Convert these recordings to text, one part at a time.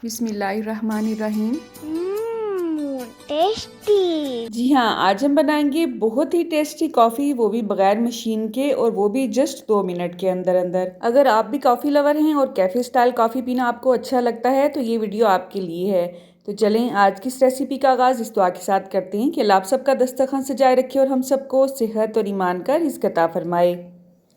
बिस्मिल्लाहिर्रहमानिर्रहीम। टेस्टी। जी हाँ, आज हम बनाएंगे बहुत ही टेस्टी कॉफ़ी, वो भी बगैर मशीन के, और वो भी जस्ट 2 मिनट के अंदर अंदर। अगर आप भी कॉफ़ी लवर हैं और कैफ़े स्टाइल कॉफ़ी पीना आपको अच्छा लगता है तो ये वीडियो आपके लिए है। तो चलें आज की इस रेसिपी का आगाज़ इस दुआ के साथ करते हैं कि अल्लाह आप सबका दस्तरखान सजाए रखे और हम सबको सेहत और ईमान का रिज़्क़ अता फरमाए।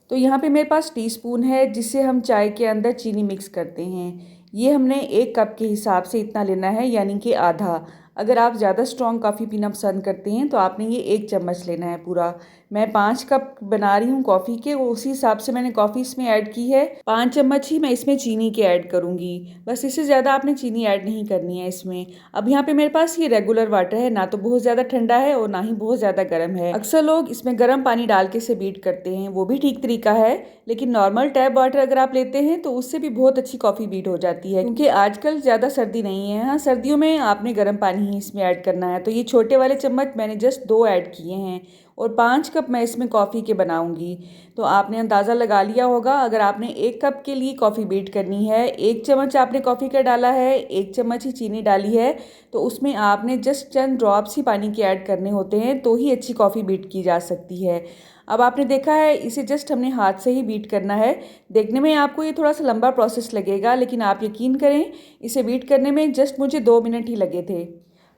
तो यहाँ पे मेरे पास टीस्पून है जिससे हम चाय के अंदर चीनी मिक्स करते हैं। ये हमने 1 कप के हिसाब से इतना लेना है, यानी कि आधा। अगर आप ज़्यादा स्ट्रॉन्ग कॉफ़ी पीना पसंद करते हैं तो आपने ये 1 चम्मच लेना है पूरा। मैं 5 कप बना रही हूँ कॉफ़ी के, वो उसी हिसाब से मैंने कॉफ़ी इसमें ऐड की है। 5 चम्मच ही मैं इसमें चीनी के ऐड करूँगी, बस इससे ज़्यादा आपने चीनी ऐड नहीं करनी है इसमें। अब यहाँ पे मेरे पास ये रेगुलर वाटर है, ना तो बहुत ज़्यादा ठंडा है और ना ही बहुत ज़्यादा गर्म है। अक्सर लोग इसमें गर्म पानी डाल के इसे बीट करते हैं, वो भी ठीक तरीका है, लेकिन नॉर्मल टैप वाटर अगर आप लेते हैं तो उससे भी बहुत अच्छी कॉफ़ी बीट हो जाती है, क्योंकि आजकल ज़्यादा सर्दी नहीं है। हाँ, सर्दियों में आपने गर्म पानी ही इसमें ऐड करना है। तो ये छोटे वाले चम्मच मैंने जस्ट 2 ऐड किए हैं और 5 कप मैं इसमें कॉफ़ी के बनाऊंगी। तो आपने अंदाज़ा लगा लिया होगा, अगर आपने 1 कप के लिए कॉफ़ी बीट करनी है, 1 चम्मच आपने कॉफ़ी का डाला है, 1 चम्मच ही चीनी डाली है, तो उसमें आपने जस्ट चंद ड्रॉप्स ही पानी के ऐड करने होते हैं, तो ही अच्छी कॉफ़ी बीट की जा सकती है। अब आपने देखा है इसे जस्ट हमने हाथ से ही बीट करना है। देखने में आपको ये थोड़ा सा लंबा प्रोसेस लगेगा, लेकिन आप यकीन करें इसे बीट करने में जस्ट मुझे 2 मिनट ही लगे थे।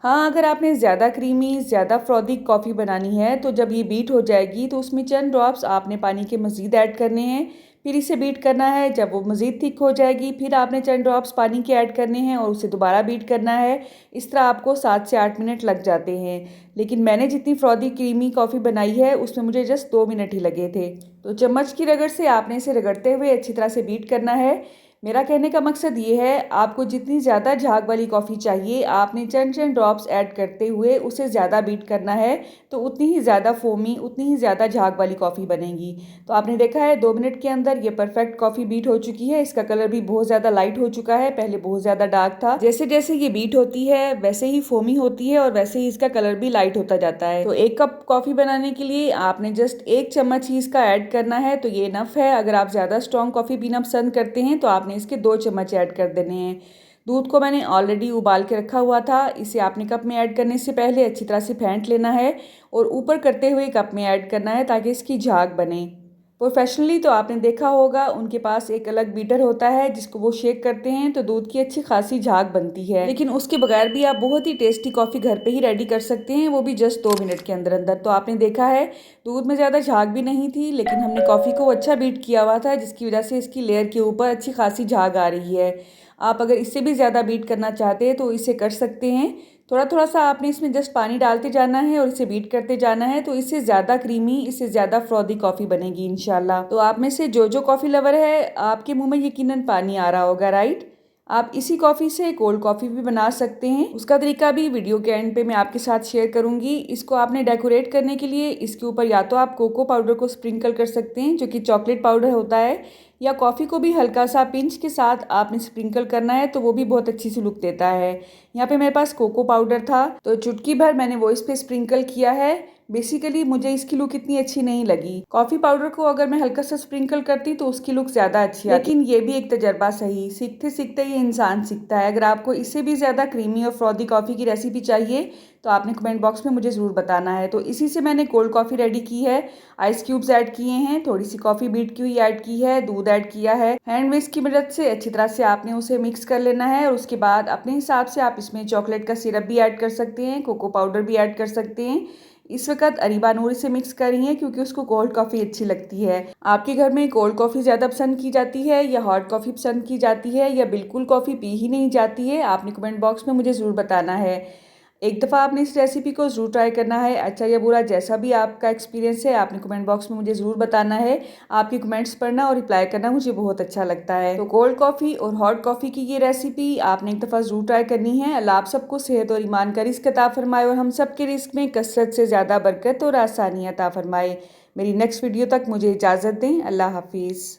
हाँ, अगर आपने ज़्यादा क्रीमी, ज़्यादा फ्रॉदी कॉफ़ी बनानी है तो जब ये बीट हो जाएगी तो उसमें चंद ड्रॉप्स आपने पानी के मज़ीद ऐड करने हैं, फिर इसे बीट करना है। जब वो मज़ीद थिक हो जाएगी फिर आपने चंद ड्रॉप्स पानी के ऐड करने हैं और उसे दोबारा बीट करना है। इस तरह आपको 7 से 8 मिनट लग जाते हैं, लेकिन मैंने जितनी फ्रॉदी क्रीमी कॉफ़ी बनाई है उसमें मुझे जस्ट 2 मिनट ही लगे थे। तो चम्मच की रगड़ से आपने इसे रगड़ते हुए अच्छी तरह से बीट करना है। मेरा कहने का मकसद ये है, आपको जितनी ज़्यादा झाग वाली कॉफ़ी चाहिए आपने चंद चंद ड्रॉप्स ऐड करते हुए उसे ज़्यादा बीट करना है, तो उतनी ही ज़्यादा फोमी, उतनी ही ज़्यादा झाग वाली कॉफ़ी बनेगी। तो आपने देखा है 2 मिनट के अंदर ये परफेक्ट कॉफ़ी बीट हो चुकी है। इसका कलर भी बहुत ज़्यादा लाइट हो चुका है, पहले बहुत ज़्यादा डार्क था। जैसे जैसे ये बीट होती है वैसे ही फोमी होती है और वैसे ही इसका कलर भी लाइट होता जाता है। तो 1 कप कॉफ़ी बनाने के लिए आपने जस्ट 1 चम्मच ही इसका ऐड करना है, तो ये इनफ है। अगर आप ज़्यादा स्ट्रॉन्ग कॉफ़ी पीना पसंद करते हैं तो आपने इसके 2 चम्मच ऐड कर देने हैं। दूध को मैंने ऑलरेडी उबाल के रखा हुआ था, इसे आपने कप में ऐड करने से पहले अच्छी तरह से फेंट लेना है और ऊपर करते हुए कप में ऐड करना है ताकि इसकी झाग बने। प्रोफेशनली तो आपने देखा होगा उनके पास एक अलग बीटर होता है जिसको वो शेक करते हैं तो दूध की अच्छी खासी झाग बनती है, लेकिन उसके बगैर भी आप बहुत ही टेस्टी कॉफ़ी घर पे ही रेडी कर सकते हैं, वो भी जस्ट 2 मिनट के अंदर अंदर। तो आपने देखा है दूध में ज़्यादा झाग भी नहीं थी, लेकिन हमने कॉफ़ी को अच्छा बीट किया हुआ था जिसकी वजह से इसकी लेयर के ऊपर अच्छी खासी झाग आ रही है। आप अगर इससे भी ज़्यादा बीट करना चाहते हैं तो इसे कर सकते हैं। थोड़ा थोड़ा सा आपने इसमें जस्ट पानी डालते जाना है और इसे बीट करते जाना है, तो इससे ज़्यादा क्रीमी, इससे ज़्यादा फ्रॉदी कॉफ़ी बनेगी इंशाल्लाह। तो आप में से जो जो कॉफ़ी लवर है आपके मुंह में यकीनन पानी आ रहा होगा, राइट। आप इसी कॉफ़ी से कोल्ड कॉफ़ी भी बना सकते हैं, उसका तरीका भी वीडियो के एंड पे मैं आपके साथ शेयर करूंगी। इसको आपने डेकोरेट करने के लिए इसके ऊपर या तो आप कोको पाउडर को स्प्रिंकल कर सकते हैं जो कि चॉकलेट पाउडर होता है, या कॉफ़ी को भी हल्का सा पिंच के साथ आपने स्प्रिंकल करना है, तो वो भी बहुत अच्छी सी लुक देता है। यहाँ पे मेरे पास कोको पाउडर था तो चुटकी भर मैंने वो इस पे स्प्रिंकल किया है। बेसिकली मुझे इसकी लुक इतनी अच्छी नहीं लगी। कॉफ़ी पाउडर को अगर मैं हल्का सा स्प्रिंकल करती तो उसकी लुक ज़्यादा अच्छी आती, लेकिन ये भी एक तजर्बा सही, सीखते सीखते ये इंसान सीखता है। अगर आपको इससे भी ज़्यादा क्रीमी और फ्रॉदी कॉफ़ी की रेसिपी चाहिए तो आपने कमेंट बॉक्स में मुझे ज़रूर बताना है। तो इसी से मैंने कोल्ड कॉफ़ी रेडी की है। आइस क्यूब्स ऐड किए हैं, थोड़ी सी कॉफ़ी बीट की हुई ऐड की है, दूध ऐड किया है। हैंड विस्क की मदद से अच्छी तरह से आपने उसे मिक्स कर लेना है और उसके बाद अपने हिसाब से आप इसमें चॉकलेट का सिरप भी ऐड कर सकते हैं, कोको पाउडर भी ऐड कर सकते हैं। इस वक्त अरीबा नूरी से मिक्स कर रही हैं क्योंकि उसको कोल्ड कॉफ़ी अच्छी लगती है। आपके घर में कोल्ड कॉफ़ी ज़्यादा पसंद की जाती है या हॉट कॉफ़ी पसंद की जाती है या बिल्कुल कॉफ़ी पी ही नहीं जाती है, आपने कमेंट बॉक्स में मुझे ज़रूर बताना है। एक दफ़ा आपने इस रेसिपी को ज़रूर ट्राई करना है, अच्छा या बुरा जैसा भी आपका एक्सपीरियंस है आपने कमेंट बॉक्स में मुझे ज़रूर बताना है। आपकी कमेंट्स पढ़ना और रिप्लाई करना मुझे बहुत अच्छा लगता है। तो कोल्ड कॉफ़ी और हॉट कॉफ़ी की ये रेसिपी आपने एक दफ़ा ज़रूर ट्राई करनी है। अल्लाह आप सबको सेहत और ईमान का रिज़्क़ अता फरमाए और हम सब के रिज़्क़ में कसरत से ज़्यादा बरकत और आसानी अता फरमाए। मेरी नेक्स्ट वीडियो तक मुझे इजाज़त दें। अल्लाह हाफिज़।